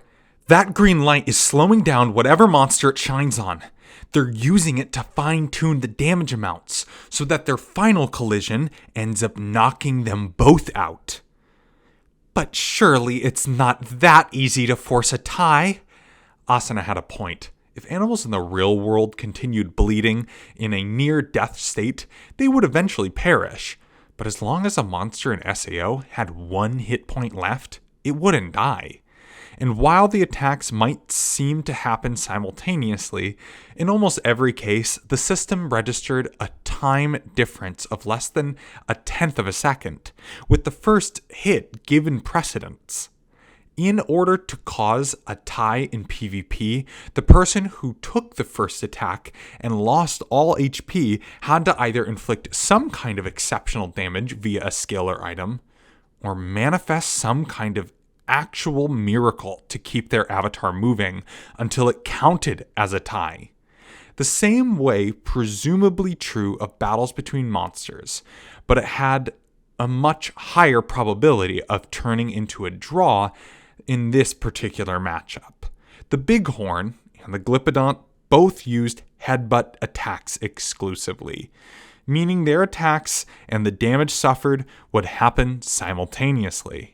That green light is slowing down whatever monster it shines on. They're using it to fine-tune the damage amounts so that their final collision ends up knocking them both out. But surely it's not that easy to force a tie. Asuna had a point. If animals in the real world continued bleeding in a near-death state, they would eventually perish. But as long as a monster in SAO had 1 hit point left, it wouldn't die. And while the attacks might seem to happen simultaneously, in almost every case, the system registered a time difference of less than 1/10 of a second, with the first hit given precedence. In order to cause a tie in PvP, the person who took the first attack and lost all HP had to either inflict some kind of exceptional damage via a skill or item, or manifest some kind of actual miracle to keep their avatar moving until it counted as a tie. The same way presumably true of battles between monsters, but it had a much higher probability of turning into a draw in this particular matchup. The Bighorn and the Glypodont both used headbutt attacks exclusively, meaning their attacks and the damage suffered would happen simultaneously.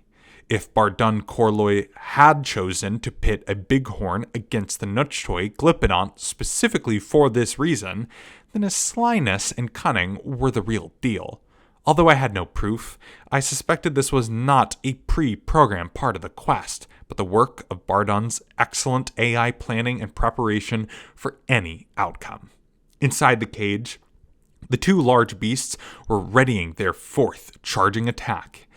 If Bardun Corloy had chosen to pit a Bighorn against the Nutchtoy Glypodont specifically for this reason, then his slyness and cunning were the real deal. Although I had no proof, I suspected this was not a pre-programmed part of the quest, but the work of Bardun's excellent AI planning and preparation for any outcome. Inside the cage, the 2 large beasts were readying their 4th charging attack.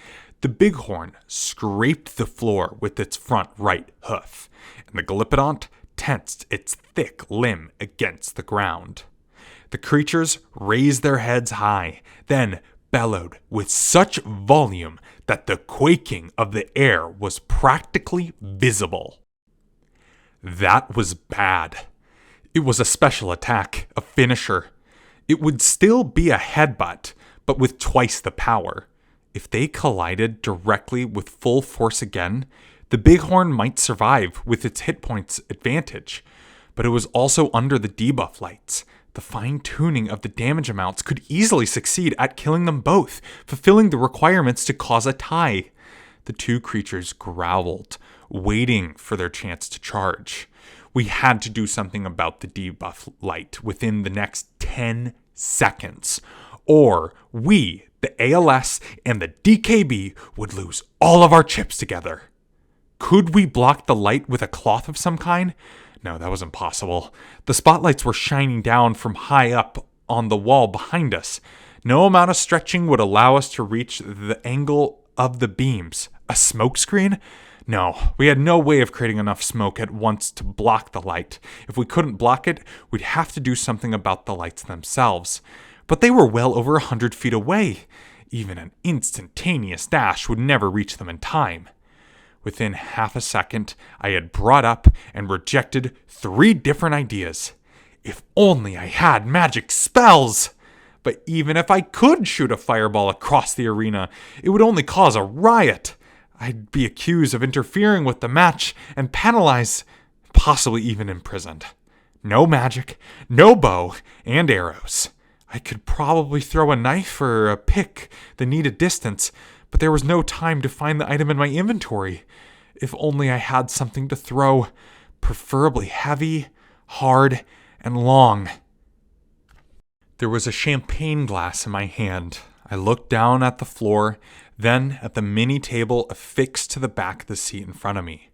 The Bighorn scraped the floor with its front right hoof, and the Glypodont tensed its thick limb against the ground. The creatures raised their heads high, then bellowed with such volume that the quaking of the air was practically visible. That was bad. It was a special attack, a finisher. It would still be a headbutt, but with twice the power. If they collided directly with full force again, the Bighorn might survive with its hit points advantage, but it was also under the debuff lights. The fine-tuning of the damage amounts could easily succeed at killing them both, fulfilling the requirements to cause a tie. The 2 creatures growled, waiting for their chance to charge. We had to do something about the debuff light within the next 10 seconds, or we, the ALS and the DKB, would lose all of our chips together. Could we block the light with a cloth of some kind? No, that was impossible. The spotlights were shining down from high up on the wall behind us. No amount of stretching would allow us to reach the angle of the beams. A smoke screen? No, we had no way of creating enough smoke at once to block the light. If we couldn't block it, we'd have to do something about the lights themselves. But they were well over 100 feet away. Even an instantaneous dash would never reach them in time. Within half a second, I had brought up and rejected 3 different ideas. If only I had magic spells! But even if I could shoot a fireball across the arena, it would only cause a riot. I'd be accused of interfering with the match and penalized, possibly even imprisoned. No magic, no bow, and arrows. I could probably throw a knife or a pick the needed distance, but there was no time to find the item in my inventory. If only I had something to throw, preferably heavy, hard, and long. There was a champagne glass in my hand. I looked down at the floor, then at the mini table affixed to the back of the seat in front of me.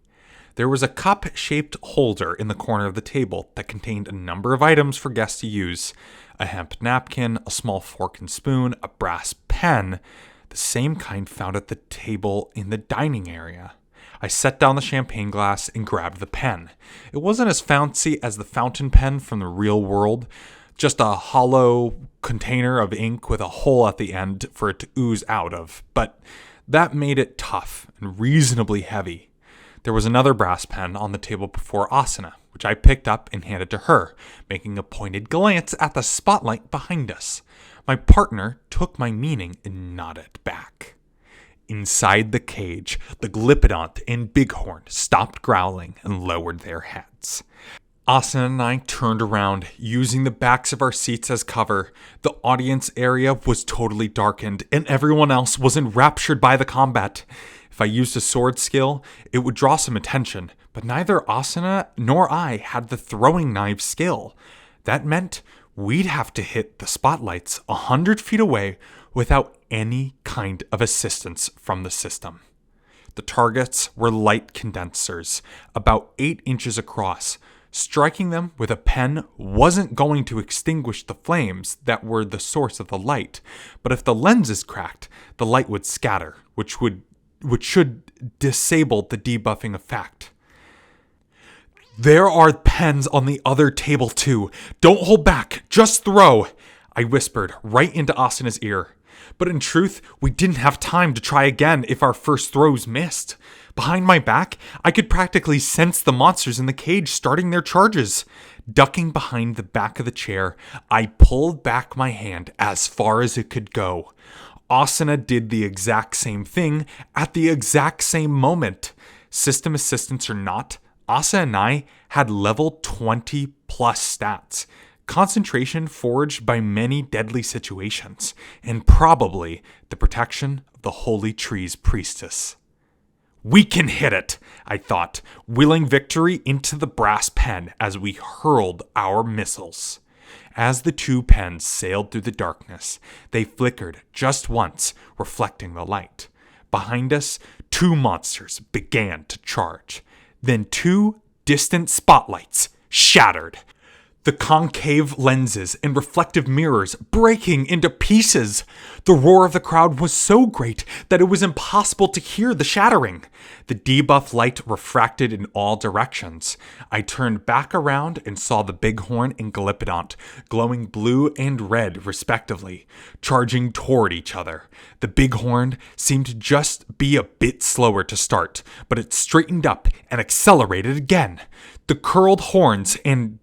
There was a cup-shaped holder in the corner of the table that contained a number of items for guests to use. A hemp napkin, a small fork and spoon, a brass pen, the same kind found at the table in the dining area. I set down the champagne glass and grabbed the pen. It wasn't as fancy as the fountain pen from the real world, just a hollow container of ink with a hole at the end for it to ooze out of, but that made it tough and reasonably heavy. There was another brass pen on the table before Asuna, which I picked up and handed to her, making a pointed glance at the spotlight behind us. My partner took my meaning and nodded back. Inside the cage, the Glypidont and Bighorn stopped growling and lowered their heads. Asuna and I turned around, using the backs of our seats as cover. The audience area was totally darkened, and everyone else was enraptured by the combat. If I used a sword skill, it would draw some attention, but neither Asuna nor I had the throwing knife skill. That meant we'd have to hit the spotlights 100 feet away without any kind of assistance from the system. The targets were light condensers, about 8 inches across. Striking them with a pen wasn't going to extinguish the flames that were the source of the light, but if the lenses cracked, the light would scatter, which should disable the debuffing effect. There are pens on the other table too. Don't hold back, just throw, I whispered right into Asuna's ear. But in truth, we didn't have time to try again if our first throws missed. Behind my back, I could practically sense the monsters in the cage starting their charges. Ducking behind the back of the chair, I pulled back my hand as far as it could go. Asuna did the exact same thing at the exact same moment. System assistance or not, Asuna and I had level 20 plus stats. Concentration forged by many deadly situations, and probably the protection of the Holy Tree's priestess. We can hit it, I thought, willing victory into the brass pen as we hurled our missiles. As the 2 pens sailed through the darkness, they flickered just once, reflecting the light. Behind us, 2 monsters began to charge. Then 2 distant spotlights shattered. The concave lenses and reflective mirrors breaking into pieces. The roar of the crowd was so great that it was impossible to hear the shattering. The debuff light refracted in all directions. I turned back around and saw the Bighorn and Glypidont, glowing blue and red respectively, charging toward each other. The Bighorn seemed to just be a bit slower to start, but it straightened up and accelerated again. The curled horns and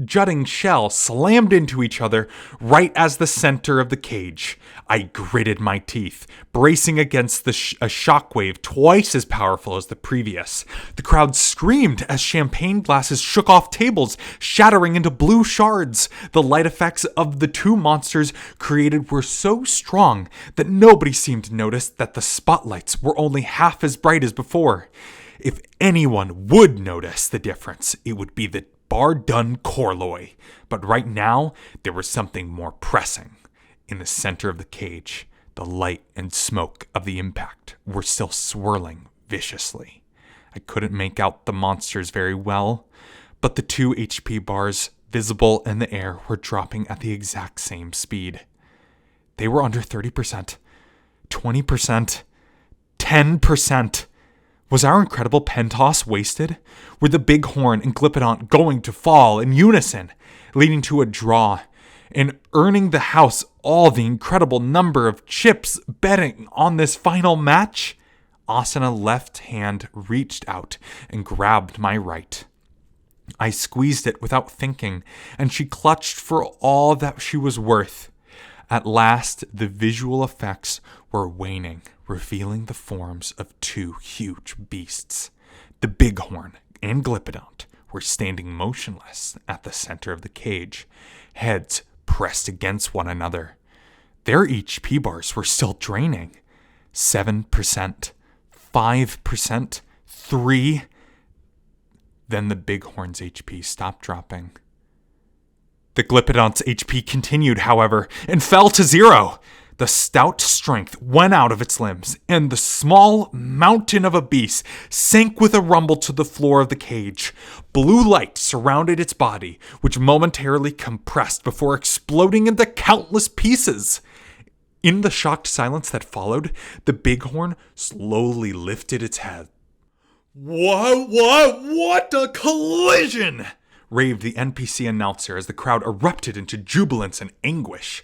jutting shell slammed into each other right as the center of the cage. I gritted my teeth, bracing against a shockwave twice as powerful as the previous. The crowd screamed as champagne glasses shook off tables, shattering into blue shards. The light effects of the 2 monsters created were so strong that nobody seemed to notice that the spotlights were only half as bright as before. If anyone would notice the difference, it would be the Bardun Corloy. But right now, there was something more pressing. In the center of the cage, the light and smoke of the impact were still swirling viciously. I couldn't make out the monsters very well, but the 2 HP bars visible in the air were dropping at the exact same speed. They were under 30%, 20%, 10%. Was our incredible pen toss wasted? Were the Bighorn and Glypidont going to fall in unison, leading to a draw, and earning the house all the incredible number of chips betting on this final match? Asana's left hand reached out and grabbed my right. I squeezed it without thinking, and she clutched for all that she was worth. At last, the visual effects were waning, revealing the forms of two huge beasts. The bighorn and Glypodont were standing motionless at the center of the cage, heads pressed against one another. Their HP bars were still draining. 7%, 5%, 3%. Then the bighorn's HP stopped dropping. The Glypodont's HP continued, however, and fell to 0. The stout strength went out of its limbs, and the small mountain of a beast sank with a rumble to the floor of the cage. Blue light surrounded its body, which momentarily compressed before exploding into countless pieces. In the shocked silence that followed, the bighorn slowly lifted its head. What a collision! Raved the NPC announcer as the crowd erupted into jubilance and anguish.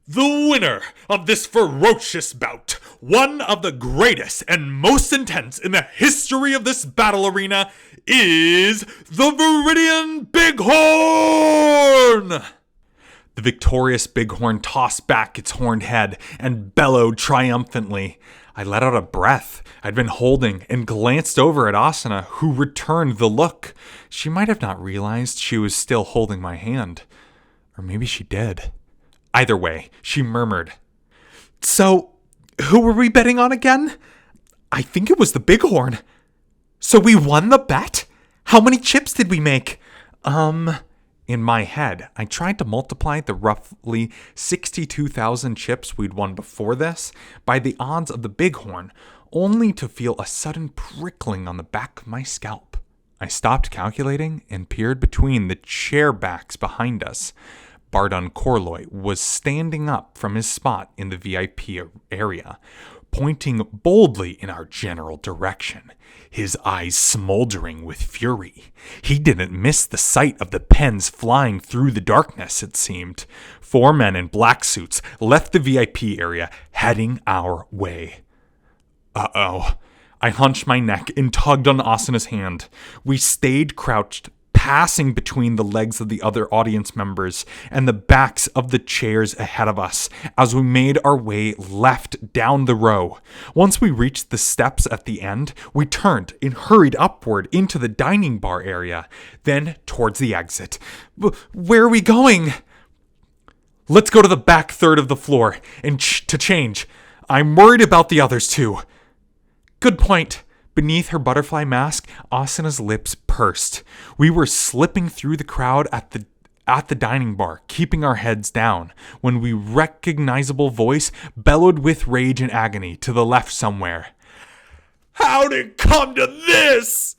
The winner of this ferocious bout, one of the greatest and most intense in the history of this battle arena, is the Viridian Bighorn! The victorious bighorn tossed back its horned head and bellowed triumphantly. I let out a breath I'd been holding and glanced over at Asana, who returned the look. She might have not realized she was still holding my hand. Or maybe she did. Either way, she murmured, "So, who were we betting on again? I think it was the bighorn. So we won the bet? How many chips did we make? In my head, I tried to multiply the roughly 62,000 chips we'd won before this by the odds of the bighorn, only to feel a sudden prickling on the back of my scalp. I stopped calculating and peered between the chair backs behind us. Bardon Corloy was standing up from his spot in the VIP area, pointing boldly in our general direction, his eyes smoldering with fury. He didn't miss the sight of the pens flying through the darkness, it seemed. 4 men in black suits left the VIP area, heading our way. Uh-oh. I hunched my neck and tugged on Asana's hand. We stayed crouched, passing between the legs of the other audience members and the backs of the chairs ahead of us as we made our way left down the row. Once we reached the steps at the end, we turned and hurried upward into the dining bar area, then towards the exit. Where are we going? Let's go to the back third of the floor and to change. I'm worried about the others too. Good point. Beneath her butterfly mask, Asana's lips pursed. We were slipping through the crowd at the dining bar, keeping our heads down, when a recognizable voice bellowed with rage and agony to the left somewhere. How'd it come to this?